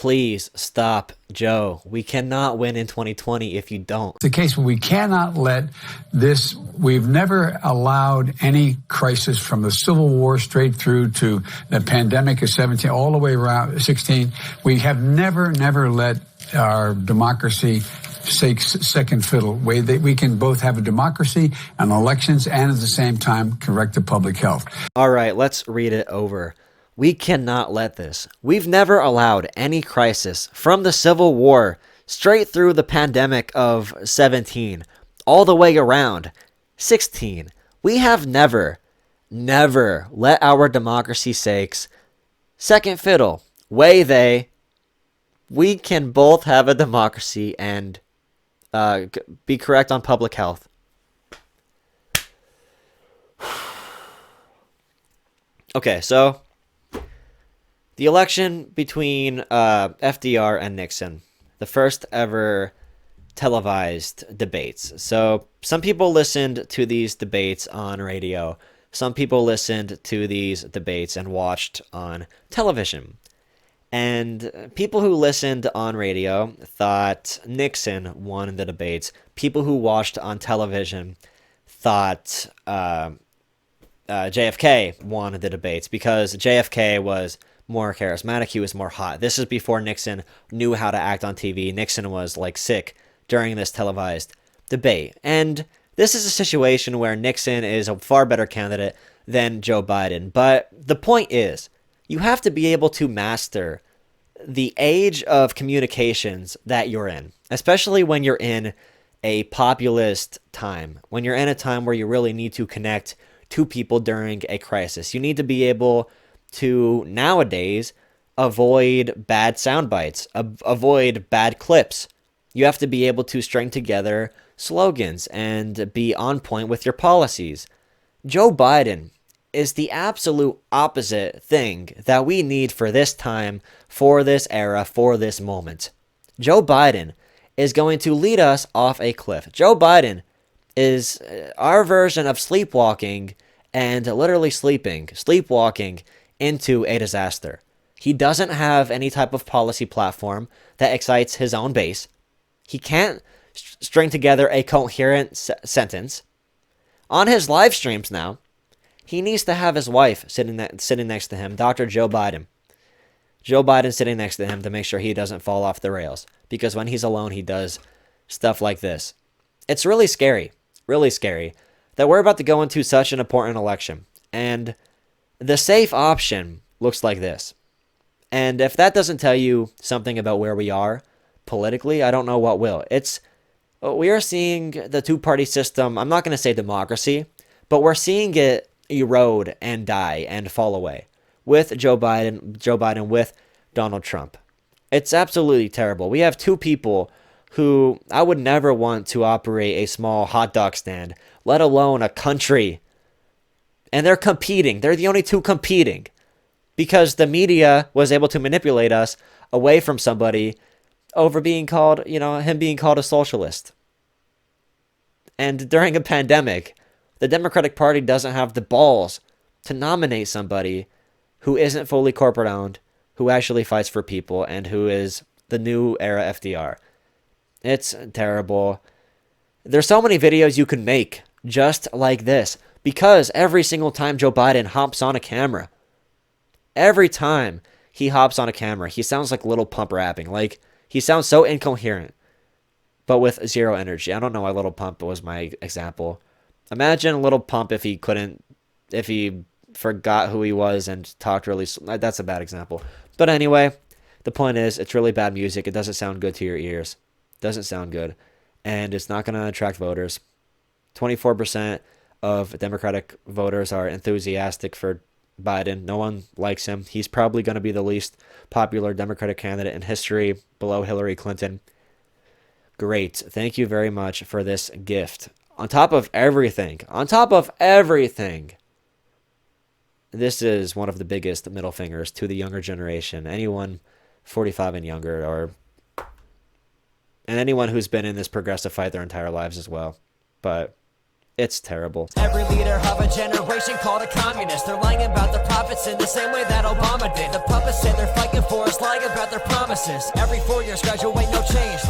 Please stop, Joe. We cannot win in 2020 if you don't. The case where we cannot let this, we've never allowed any crisis from the Civil War straight through to the pandemic of 17, all the way around 16. We have never let our democracy take second fiddle. We can both have a democracy and elections and at the same time correct the public health. All right, let's read it over. We cannot let this. We've never allowed any crisis from the Civil War straight through the pandemic of 17, all the way around 16. We have never let our democracy's sakes second fiddle. We can both have a democracy and be correct on public health. Okay, so the election between FDR and Nixon, the first ever televised debates. So some people listened to these debates on radio. Some people listened to these debates and watched on television. And people who listened on radio thought Nixon won the debates. People who watched on television thought JFK won the debates because JFK was more charismatic. He was more hot. This is before Nixon knew how to act on TV. Nixon was like sick during this televised debate. And this is a situation where Nixon is a far better candidate than Joe Biden. But the point is, you have to be able to master the age of communications that you're in, especially when you're in a populist time, when you're in a time where you really need to connect to people during a crisis. You need to be able to nowadays avoid bad sound bites, avoid bad clips. You have to be able to string together slogans and be on point with your policies. Joe Biden is the absolute opposite thing that we need for this time, for this era, for this moment. Joe Biden is going to lead us off a cliff. Joe Biden is our version of sleepwalking and literally sleepwalking into a disaster. He doesn't have any type of policy platform that excites his own base. He can't string together a coherent sentence. On his live streams now, he needs to have his wife sitting next to him, Dr. Joe Biden. Joe Biden sitting next to him to make sure he doesn't fall off the rails. Because when he's alone, he does stuff like this. It's really scary that we're about to go into such an important election. And the safe option looks like this. And if that doesn't tell you something about where we are politically, I don't know what will. We are seeing the two-party system, I'm not going to say democracy, but we're seeing it erode and die and fall away with Joe Biden with Donald Trump. It's absolutely terrible. We have two people who I would never want to operate a small hot dog stand, let alone a country. And they're competing. They're the only two competing because the media was able to manipulate us away from somebody over being called, him being called a socialist. And during a pandemic, the Democratic Party doesn't have the balls to nominate somebody who isn't fully corporate owned, who actually fights for people, and who is the new era FDR. It's terrible. There's so many videos you can make just like this because every single time Joe Biden hops on a camera, every time he hops on a camera, he sounds like Little Pump rapping. Like, he sounds so incoherent, but with zero energy. I don't know why Little Pump was my example. Imagine Little Pump if he forgot who he was and talked really. That's a bad example. But anyway, the point is, it's really bad music. It doesn't sound good to your ears. Doesn't sound good. And it's not going to attract voters. 24% of Democratic voters are enthusiastic for Biden. No one likes him. He's probably going to be the least popular Democratic candidate in history, below Hillary Clinton. Great. Thank you very much for this gift. On top of everything, this is one of the biggest middle fingers to the younger generation. Anyone 45 and younger, and anyone who's been in this progressive fight their entire lives as well. But It's terrible. Every leader of a generation called a communist. They're lying about their profits in the same way that Obama did. The puppets say they're fighting for us, lying about their promises. Every 4 years graduate, no change.